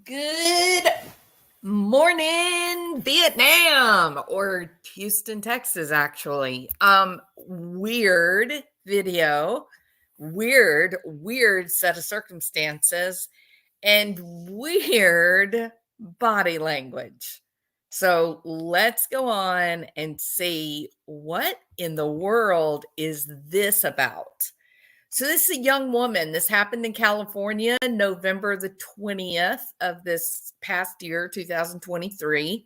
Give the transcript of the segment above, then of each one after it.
Good morning, Vietnam, or Houston, Texas, actually. Weird video, weird set of circumstances, and weird body language. So let's go on and see what in the world is this about. So this is a young woman. This happened in California, November the 20th of this past year, 2023.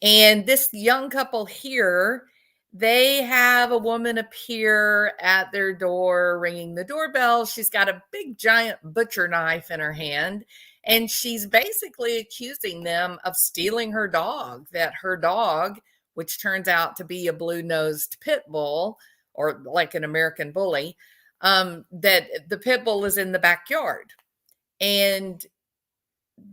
And this young couple here, they have a woman appear at their door, ringing the doorbell. She's got a big giant butcher knife in her hand, and she's basically accusing them of stealing her dog, that her dog, which turns out to be a blue-nosed pit bull, or like an American bully, that the pit bull is in the backyard. And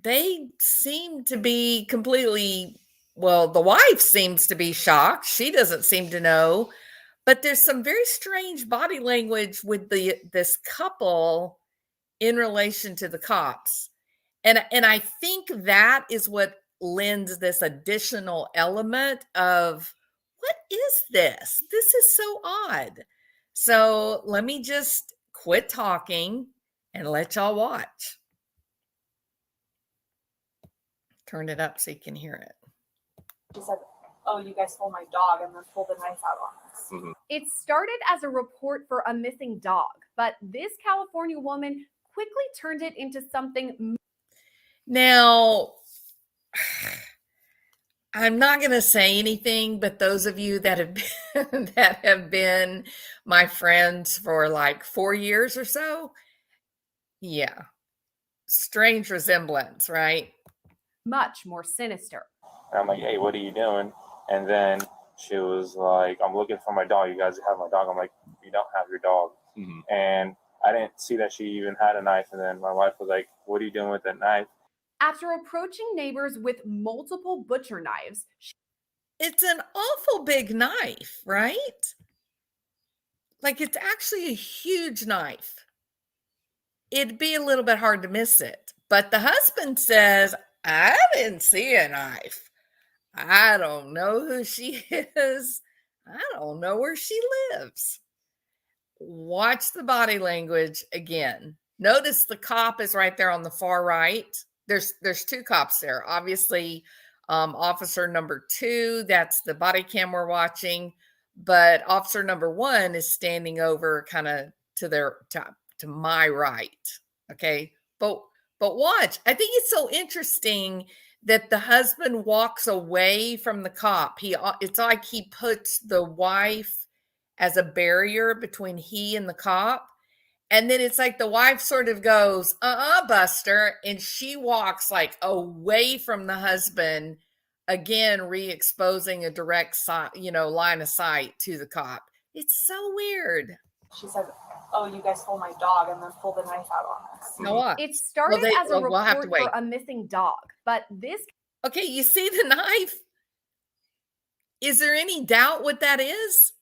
they seem to be completely, well, the wife seems to be shocked. She doesn't seem to know, but there's some very strange body language with this couple in relation to the cops. And I think that is what lends this additional element of, what is this? This is so odd. So let me just quit talking and let y'all watch. Turn it up so you can hear it. She said, "Oh, you guys stole my dog," and then pulled the knife out on us. Mm-hmm. It started as a report for a missing dog, but this California woman quickly turned it into something. Now, I'm not going to say anything, but those of you that have been my friends for like 4 years or so, yeah, strange resemblance, right? Much more sinister. And I'm like, "Hey, what are you doing?" And then she was like, "I'm looking for my dog. You guys have my dog." I'm like, "You don't have your dog." Mm-hmm. And I didn't see that she even had a knife. And then my wife was like, "What are you doing with that knife?" After approaching neighbors with multiple butcher knives, it's an awful big knife, right? Like, it's actually a huge knife. It'd be a little bit hard to miss it. But the husband says, "I didn't see a knife. I don't know who she is. I don't know where she lives." Watch the body language again. Notice the cop is right there on the far right. There's two cops there. Obviously, officer number 2, that's the body cam we're watching, but officer number 1 is standing over kind of to my right. Okay, but watch. I think it's so interesting that the husband walks away from the cop. It's like he puts the wife as a barrier between he and the cop. And then it's like the wife sort of goes, Buster. And she walks like away from the husband, again, re-exposing a direct line of sight to the cop. It's so weird. She said, "Oh, you guys stole my dog," and then pulled the knife out on us. Now what? It started as a report for a missing dog, but this... Okay, you see the knife? Is there any doubt what that is?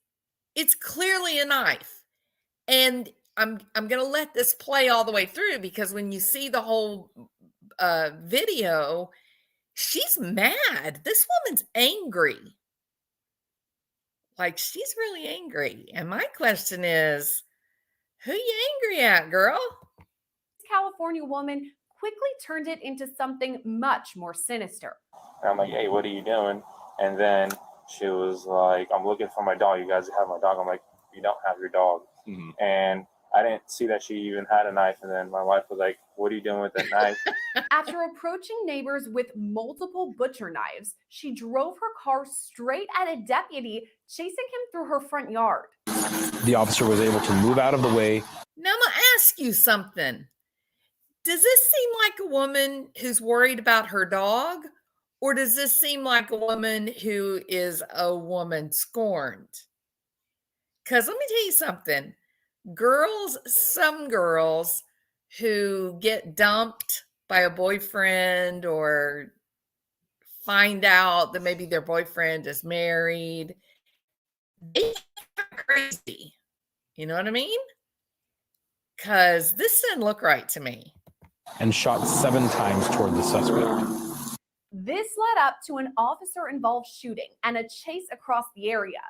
It's clearly a knife. And I'm going to let this play all the way through, because when you see the whole video, she's mad. This woman's angry. Like, she's really angry. And my question is, who you angry at, girl? This California woman quickly turned it into something much more sinister. And I'm like, "Hey, what are you doing?" And then she was like, "I'm looking for my dog. You guys have my dog." I'm like, "You don't have your dog." Mm-hmm. And I didn't see that she even had a knife. And then my wife was like, "What are you doing with that knife?" After approaching neighbors with multiple butcher knives, she drove her car straight at a deputy, chasing him through her front yard. The officer was able to move out of the way. Now, I'm going to ask you something. Does this seem like a woman who's worried about her dog? Or does this seem like a woman who is a woman scorned? Because let me tell you something. Some girls who get dumped by a boyfriend or find out that maybe their boyfriend is married, they get crazy. You know what I mean? Because this doesn't look right to me. and shot 7 times toward the suspect. This led up to an officer-involved shooting and a chase across the area.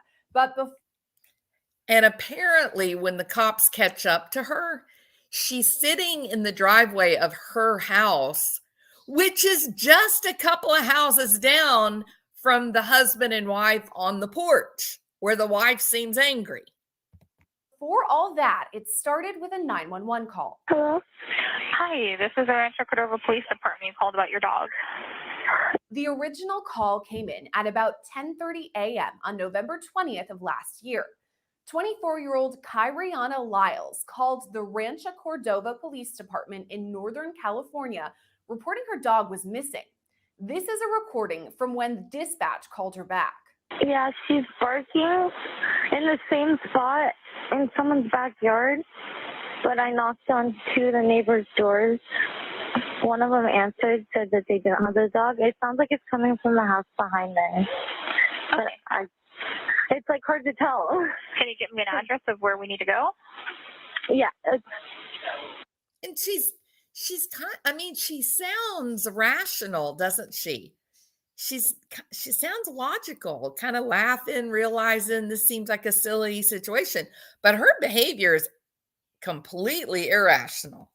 And apparently, when the cops catch up to her, she's sitting in the driveway of her house, which is just a couple of houses down from the husband and wife on the porch, where the wife seems angry. For all that, it started with a 911 call. Hello? Hi, this is the Rancho Cordova Police Department. You called about your dog. The original call came in at about 10:30 a.m. on November 20th of last year. 24-year-old Kyriana Lyles called the Rancho Cordova Police Department in Northern California, reporting her dog was missing. This is a recording from when dispatch called her back. Yeah, she's barking in the same spot in someone's backyard, but I knocked on 2 of the neighbors' doors. One of them answered, said that they didn't have the dog. It sounds like it's coming from the house behind there. But it's like hard to tell. Can you give me an address of where we need to go? Yeah. And she's she sounds rational, doesn't she? She sounds logical, kind of laughing, realizing this seems like a silly situation, but her behavior is completely irrational.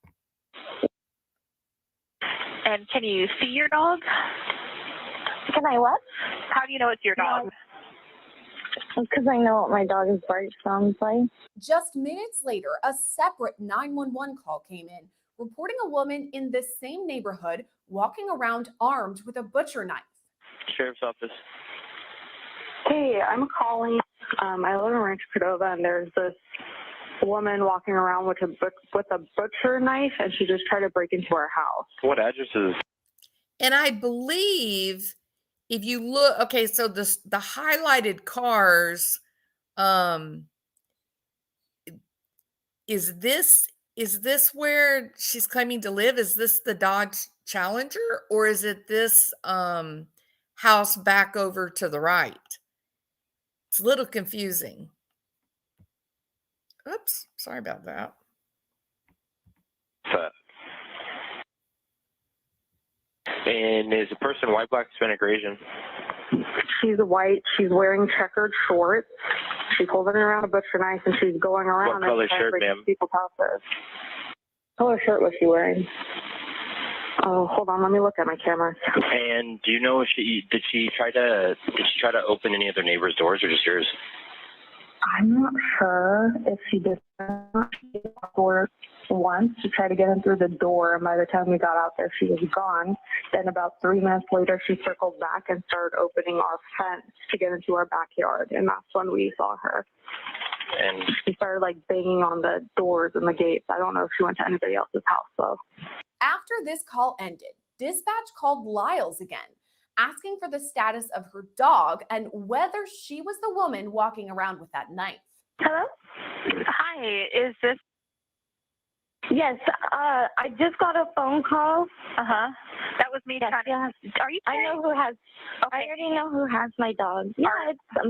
And can you see your dog? Can I what? How do you know it's your dog? Because I know what my dog's bark sounds like. Just minutes later, a separate 911 call came in, reporting a woman in the same neighborhood walking around armed with a butcher knife. Sheriff's Office. Hey, I'm calling. I live in Rancho Cordova, and there's this woman walking around with a butcher knife, and she just tried to break into our house. What address is this? And I believe if you look, okay, so the highlighted cars, is this where she's claiming to live? Is this the Dodge Challenger, or is it this house back over to the right? It's a little confusing. Oops, sorry about that. And is the person white, black, Hispanic, or Asian? She's white. She's wearing checkered shorts. She's holding around a butcher knife, and she's going around. What color shirt, ma'am? People's houses. What color shirt was she wearing? Oh, hold on. Let me look at my camera. And do you know if did she try to open any other neighbors' doors or just yours? I'm not sure if she did door once to try to get in through the door, and by the time we got out there, she was gone. Then about 3 minutes later, she circled back and started opening our fence to get into our backyard, and that's when we saw her. And she started like banging on the doors and the gates. I don't know if she went to anybody else's house though. After this call ended, dispatch called Lyles again, asking for the status of her dog and whether she was the woman walking around with that knife. Hello? Hi, is this? Yes, I just got a phone call. That was me trying to. Are you? I know who has. Okay. I already know who has my dog. Yeah,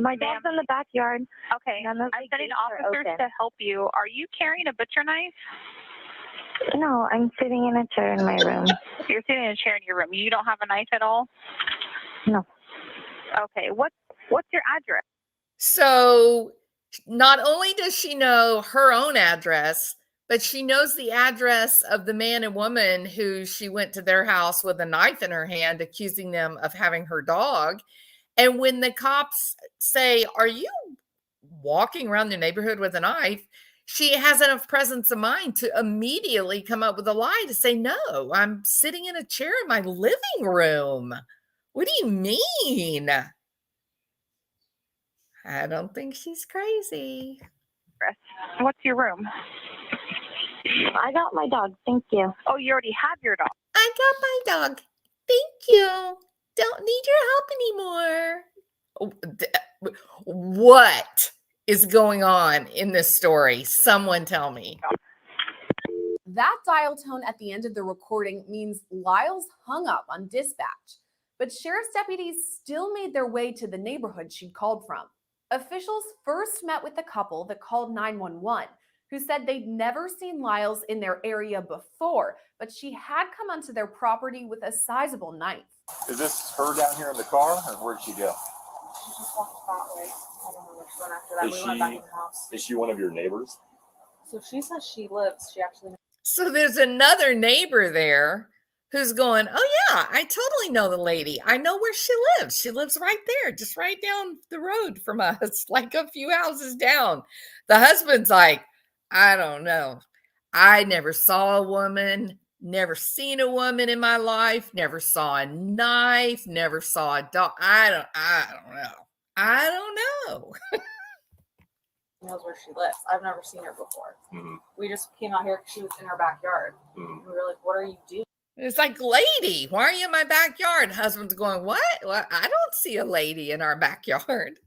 my dog's in the backyard. Okay. I'm sending officers to help you. Are you carrying a butcher knife? No, I'm sitting in a chair in my room. You're sitting in a chair in your room. You don't have a knife at all? No. Okay. What's your address? So not only does she know her own address, but she knows the address of the man and woman who she went to their house with a knife in her hand, accusing them of having her dog. And when the cops say, "Are you walking around the neighborhood with a knife?" she has enough presence of mind to immediately come up with a lie to say, "No, I'm sitting in a chair in my living room." What do you mean? I don't think she's crazy. What's your room? I got my dog. Thank you. Oh, you already have your dog. I got my dog. Thank you. Don't need your help anymore. What is going on in this story? Someone tell me. That dial tone at the end of the recording means Lyles hung up on dispatch, but sheriff's deputies still made their way to the neighborhood she'd called from. Officials first met with the couple that called 911, who said they'd never seen Lyles in their area before, but she had come onto their property with a sizable knife. Is this her down here in the car, or where'd she go? She just walked that way. I don't know where she went after that. We went back in the house. Is she one of your neighbors? So she says she actually. So there's another neighbor there who's going, oh yeah, I totally know the lady. I know where she lives. She lives right there, just right down the road from us, like a few houses down. The husband's like, I don't know. I never saw a woman, never seen a woman in my life, never saw a knife, never saw a dog. I don't know. I don't know. Knows where she lives. I've never seen her before. We just came out here because she was in her backyard. And we were like, what are you doing? It's like, lady, why are you in my backyard? Husband's going, what? Well, I don't see a lady in our backyard.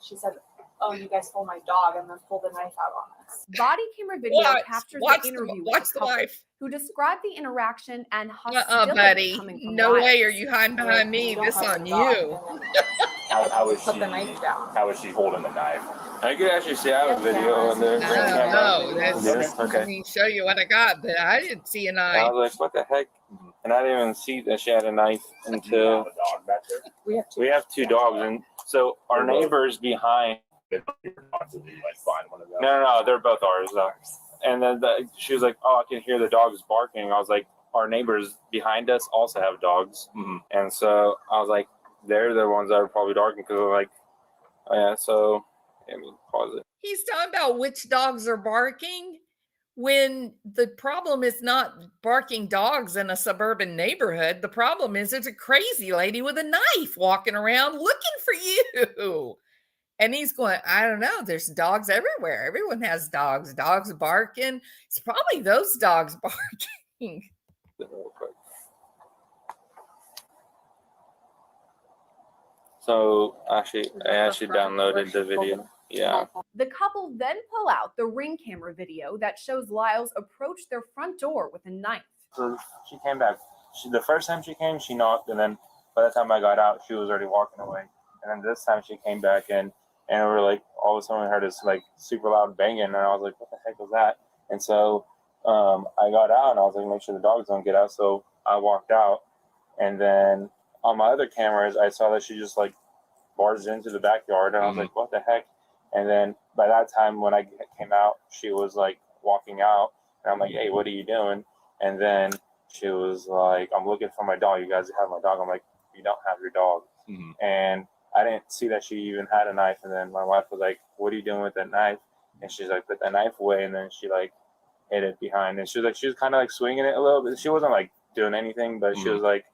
She said, oh, you guys stole my dog, and then pulled the knife out on us. Body camera video captures the interview with the couple, who described the interaction and hostility buddy. coming from No Lyles. way are you hiding behind me. This on you. How was Put the knife down. How was she holding the knife? I could actually see I have a video on there. No, Yes, okay. Let me show you what I got, but I didn't see a I knife. was like, what the heck? And I didn't even see that she had a knife until We have we have two dogs, and so our neighbors behind. No, they're both ours. And then she was like, "Oh, I can hear the dogs barking." I was like, "Our neighbors behind us also have dogs," and so I was like, "They're the ones that are probably barking," because they're like, oh, yeah. So, I mean, pause it. He's talking about which dogs are barking when the problem is not barking dogs in a suburban neighborhood. The problem is there's a crazy lady with a knife walking around looking for you. And he's going, I don't know. There's dogs everywhere. Everyone has dogs. Dogs barking. It's probably those dogs barking. So I actually downloaded the video. Yeah. The couple then pull out the Ring camera video that shows Lyles approach their front door with a knife. So she came back. The first time she came, she knocked, and then by the time I got out, she was already walking away. And then this time she came back in, and we were like, all of a sudden we heard this like super loud banging, and I was like, what the heck was that? And so I got out, and I was like, make sure the dogs don't get out. So I walked out, and then on my other cameras, I saw that she just like barged into the backyard, and I was like, what the heck? And then by that time, when I came out, she was like walking out, and I'm like, hey, what are you doing? And then she was like, I'm looking for my dog. You guys have my dog. I'm like, you don't have your dog. And I didn't see that she even had a knife. And then my wife was like, what are you doing with that knife? And she's like, put that knife away. And then she like hid it behind. And she was kind of like swinging it a little bit. She wasn't like doing anything, but she was like,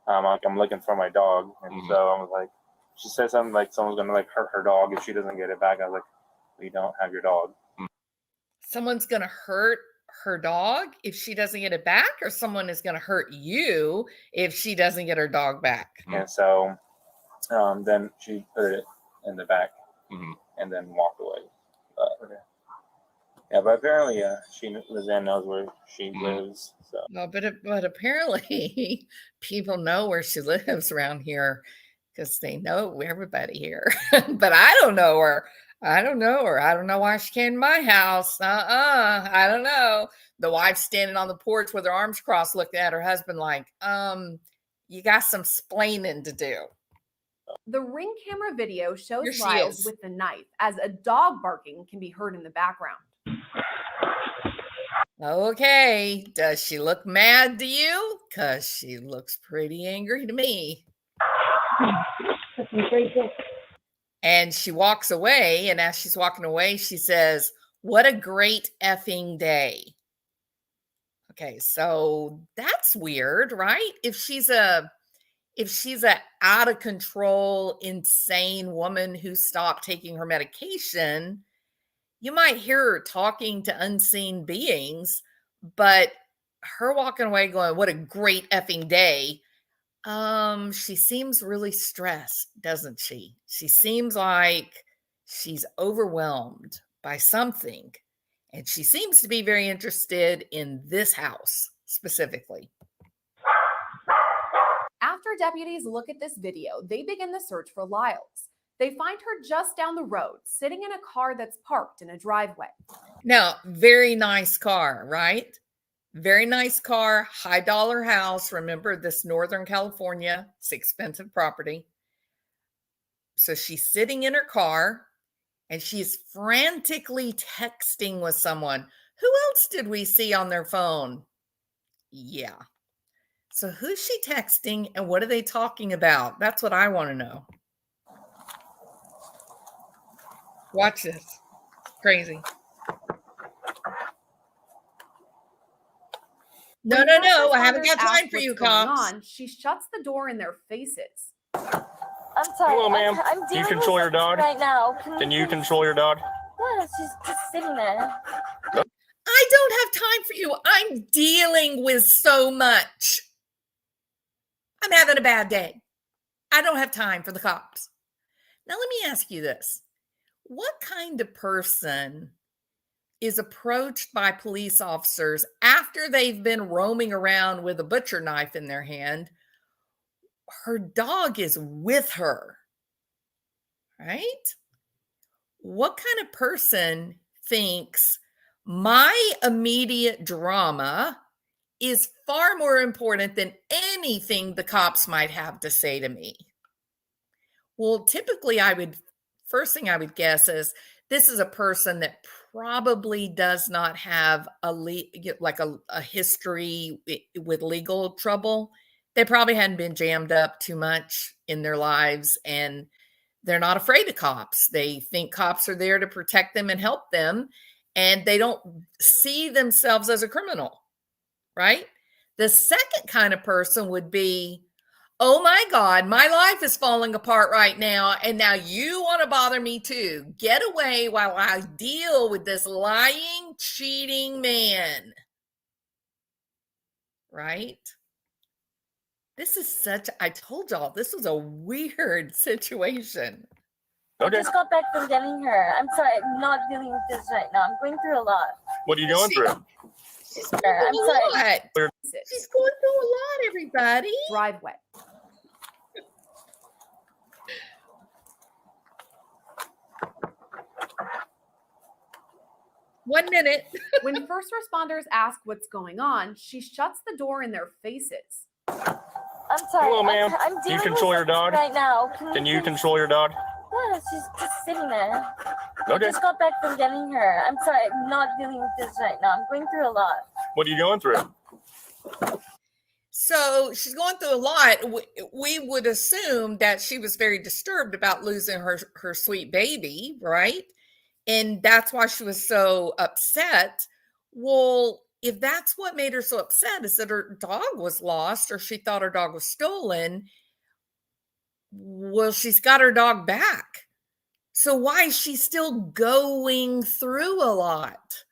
I'm looking for my dog. And so I was like, she said something like someone's going to like hurt her dog if she doesn't get it back. I was like, we don't have your dog. Someone's going to hurt her dog if she doesn't get it back, or someone is going to hurt you if she doesn't get her dog back. And so then she put it in the back and then walked away. Yeah, but apparently, Lizanne knows where she lives. So. No, but apparently people know where she lives around here because they know everybody here. But I don't know her. I don't know her. I don't know why she came to my house. I don't know. The wife standing on the porch with her arms crossed, looking at her husband like, you got some splaining to do. The Ring camera video shows Lyles with the knife as a dog barking can be heard in the background. Okay, does she look mad to you? Because she looks pretty angry to me. And she walks away, and as she's walking away, she says, what a great effing day. Okay, so that's weird, right? If she's a out of control, insane woman who stopped taking her medication, you might hear her talking to unseen beings, but her walking away going, what a great effing day. She seems really stressed, doesn't she? She seems like she's overwhelmed by something, and she seems to be very interested in this house specifically. After deputies look at this video, they begin the search for Lyles. They find her just down the road, sitting in a car that's parked in a driveway. Now, very nice car, right? Very nice car, high dollar house. Remember, this Northern California, it's expensive property. So she's sitting in her car and she's frantically texting with someone. Who else did we see on their phone? Yeah. So who's she texting and what are they talking about? That's what I want to know. Watch this. Crazy. No, When no, first no. I haven't got responders ask time for what's you, going cops. on, she shuts the door in their faces. I'm sorry. Hello, ma'am. I'm Do you dealing control with your dog? right now. Can you control your dog? Yeah, she's just sitting there. I don't have time for you. I'm dealing with so much. I'm having a bad day. I don't have time for the cops. Now, let me ask you this. What kind of person is approached by police officers after they've been roaming around with a butcher knife in their hand? Her dog is with her, right? What kind of person thinks my immediate drama is far more important than anything the cops might have to say to me? Well, typically first thing I would guess is this is a person that probably does not have a history with legal trouble. They probably hadn't been jammed up too much in their lives and they're not afraid of cops. They think cops are there to protect them and help them, and they don't see themselves as a criminal, right? The second kind of person would be, oh my God, my life is falling apart right now, and now you want to bother me too. Get away while I deal with this lying, cheating man. Right? I told y'all, this was a weird situation. Okay. I just got back from getting her. I'm sorry, I'm not dealing with this right now. I'm going through a lot. What are you going through? I'm sorry. She's going through a lot, everybody. Driveway. One minute. When first responders ask what's going on, she shuts the door in their faces. I'm sorry. Hello, ma'am. I'm Do you dealing control with your dog? right now. Can you control your dog? Yeah, she's just sitting there. Okay. I just got back from getting her. I'm sorry, I'm not dealing with this right now. I'm going through a lot. What are you going through? So she's going through a lot. We would assume that she was very disturbed about losing her sweet baby, right? And that's why she was so upset. Well, if that's what made her so upset is that her dog was lost or she thought her dog was stolen, well, she's got her dog back. So why is she still going through a lot?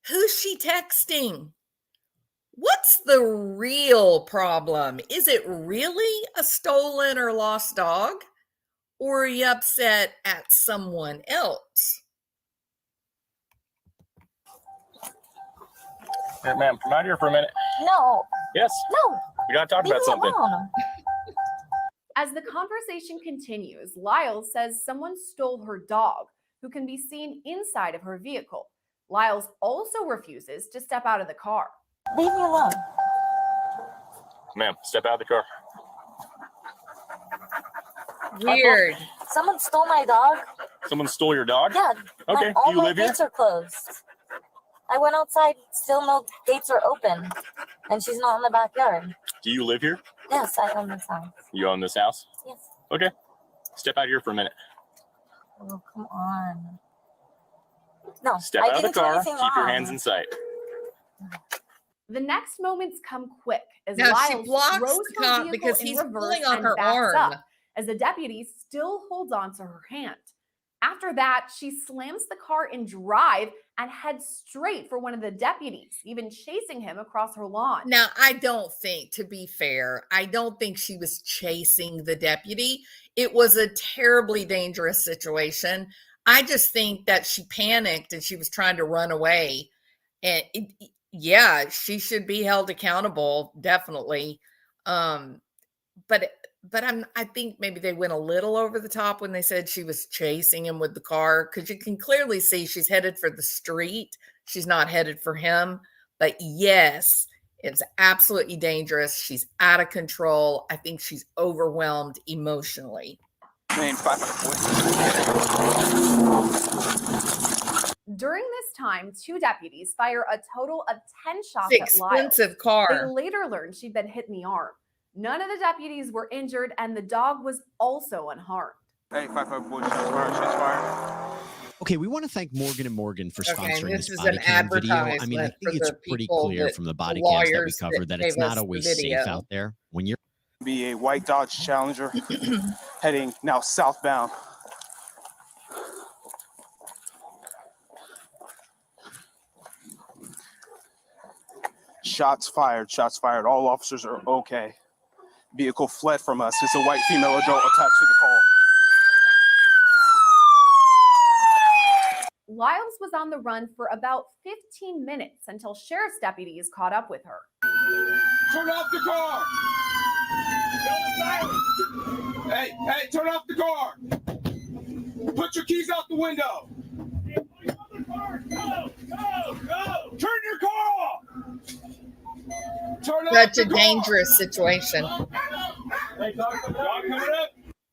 Who's she texting? What's the real problem? Is it really a stolen or lost dog? Or are you upset at someone else? Hey, ma'am, come out here for a minute. No. Yes. No. We got to talk Leave about me something. alone. As the conversation continues, Lyle says someone stole her dog, who can be seen inside of her vehicle. Lyles also refuses to step out of the car. Leave me alone. Ma'am, step out of the car. Weird. Someone stole my dog. Someone stole your dog? Yeah. Okay. All Do you my live here? gates are closed. I went outside, still no gates are open, and she's not in the backyard. Do you live here? Yes, I own this house. You own this house? Yes. Okay. Step out here for a minute. Oh, come on. No, Step I out of the didn't do car. anything Keep your wrong. hands in sight. The next moments come quick as Now she Lyles blocks throws the her cop vehicle because in he's reverse pulling on and her backs arm. up as the deputy still holds on to her hand. After that, she slams the car in drive and heads straight for one of the deputies, even chasing him across her lawn. Now, I don't think, to be fair, I don't think she was chasing the deputy. It was a terribly dangerous situation. I just think that she panicked and she was trying to run away. And yeah, she should be held accountable, definitely. But but I think maybe they went a little over the top when they said she was chasing him with the car, because you can clearly see she's headed for the street. She's not headed for him. But yes, it's absolutely dangerous. She's out of control. I think she's overwhelmed emotionally. During this time, 2 deputies fire a total of 10 shots It's at an Lyles. expensive They car. later learned she'd been hit in the arm. None of the deputies were injured, and the dog was also unharmed. Hey, 5-5 boys, shots fired, shots fired. Okay, we want to thank Morgan & Morgan for sponsoring this this is body an cam video. I mean, I advertisement think for it's the pretty people clear that- from the the body cams that we lawyers that covered that it's gave us not the always safe video. out there when you're Be a white Dodge Challenger heading now southbound. Shots fired, shots fired. All officers are okay. Vehicle fled from us. It's a white female adult attached to the call. Lyles was on the run for about 15 minutes until sheriff's deputies caught up with her. Turn off the car! Hey, turn off the car! Put your keys out the window! Go! Turn your car off! Turn off Such the a car! dangerous situation.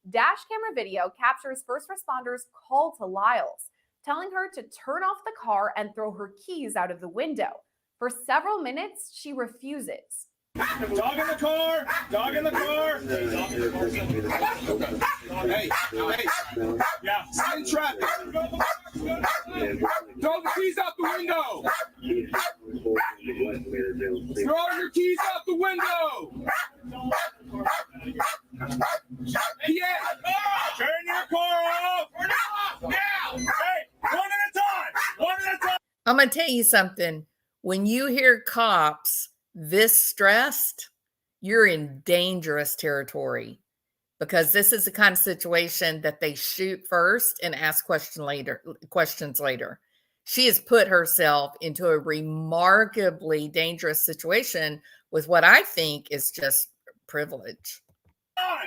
Dash camera video captures first responders' call to Lyles, telling her to turn off the car and throw her keys out of the window. For several minutes, she refuses. Dog in the car! Dog in the car! Hey! Yeah, sign traffic! Throw the keys out the window! Throw your keys out the window! Yeah! Turn your car off! Now! Hey! One at a time! I'm going to tell you something. When you hear cops this stressed, you're in dangerous territory, because this is the kind of situation that they shoot first and ask questions later. She has put herself into a remarkably dangerous situation with what I think is just privilege. Hands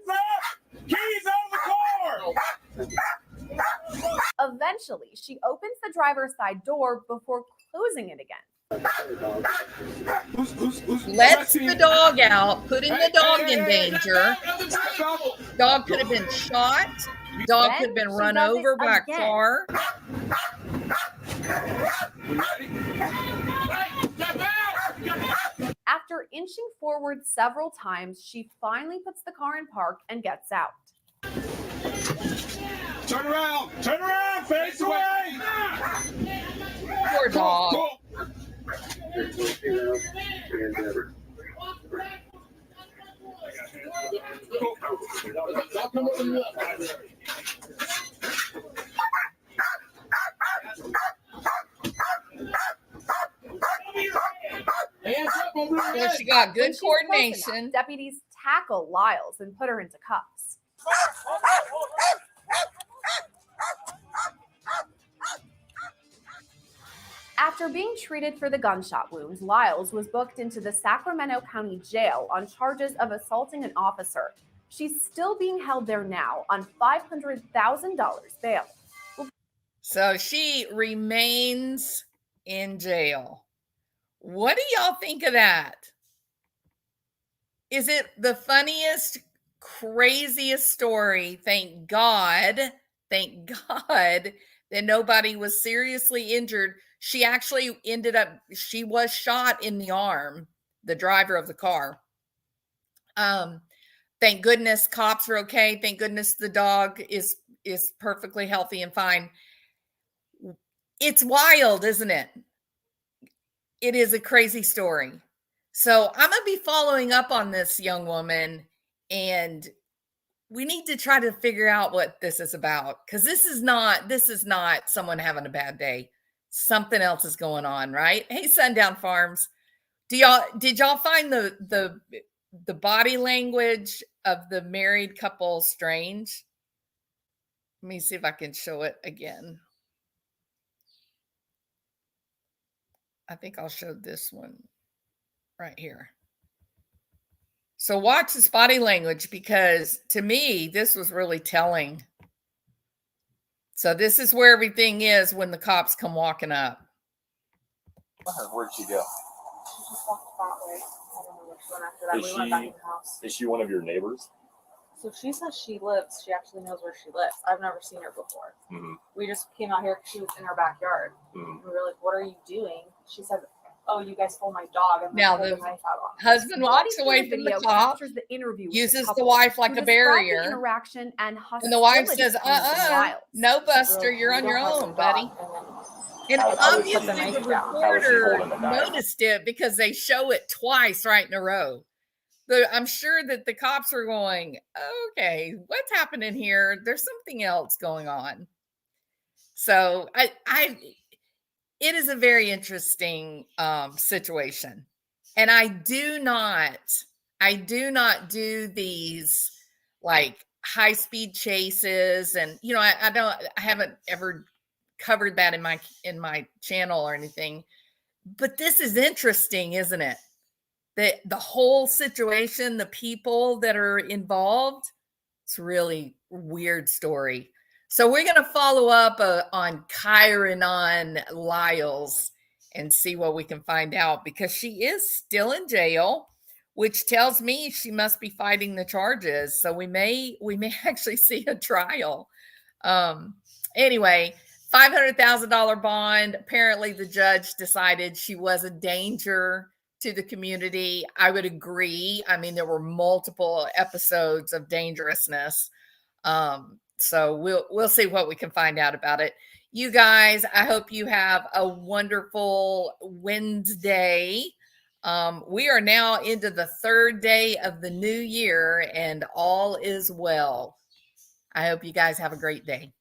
up! Keys out of the car! Eventually, she opens the driver's side door before closing it again. Lets the dog out, putting the dog in danger. Dog could have been shot. Dog could have been run over by a car. After inching forward several times, she finally puts the car in park and gets out. Turn around! Turn around! Face away! Poor dog. Well, she got good When she's close enough, coordination. deputies tackle Lyles and put her into cuffs. After being treated for the gunshot wounds, Lyles was booked into the Sacramento County Jail on charges of assaulting an officer. She's still being held there now on $500,000 bail. So she remains in jail. What do y'all think of that? Is it the funniest, craziest story? Thank God that nobody was seriously injured. She actually she was shot in the arm, the driver of the car. Thank goodness cops are okay. Thank goodness the dog is perfectly healthy and fine. It's wild, isn't it? It is a crazy story. So I'm going to be following up on this young woman, and we need to try to figure out what this is about, because this is not someone having a bad day. Something else is going on, right? Hey, Sundown Farms, did y'all find the body language of the married couple strange? Let me see if I can show it again. I think I'll show this one right here. So watch his body language, because to me, this was really telling. So this is where everything is when the cops come walking up. Where'd she go? She just walked that way. I don't know where she went after that. We went back in the house. Is she one of your neighbors? So she says she actually knows where she lives. I've never seen her before. We just came out here because she was in her backyard. And we were like, what are you doing? She said, oh, you guys stole my dog. And Now the the knife out on me. husband walks away from the cop, captures the interview with uses the couple, wife like who a described the barrier, interaction and and the wife hostility says, coming from Wiles. no, Buster, you're on your own, buddy. And obviously the reporter noticed it because they show it twice right in a row. I'm sure that the cops were going, okay, what's happening here? There's something else going on. So it is a very interesting situation. And I do not do these like high speed chases. And, you know, I haven't ever covered that in my channel or anything, but this is interesting, isn't it? The whole situation, the people that are involved, it's a really weird story. So we're going to follow up on Krayzee Lyles and see what we can find out, because she is still in jail, which tells me she must be fighting the charges. So we may actually see a trial. Anyway, $500,000 bond. Apparently the judge decided she was a danger to the community. I would agree. I mean, there were multiple episodes of dangerousness. So we'll see what we can find out about it. You guys, I hope you have a wonderful Wednesday. We are now into the 3rd day of the new year, and all is well. I hope you guys have a great day.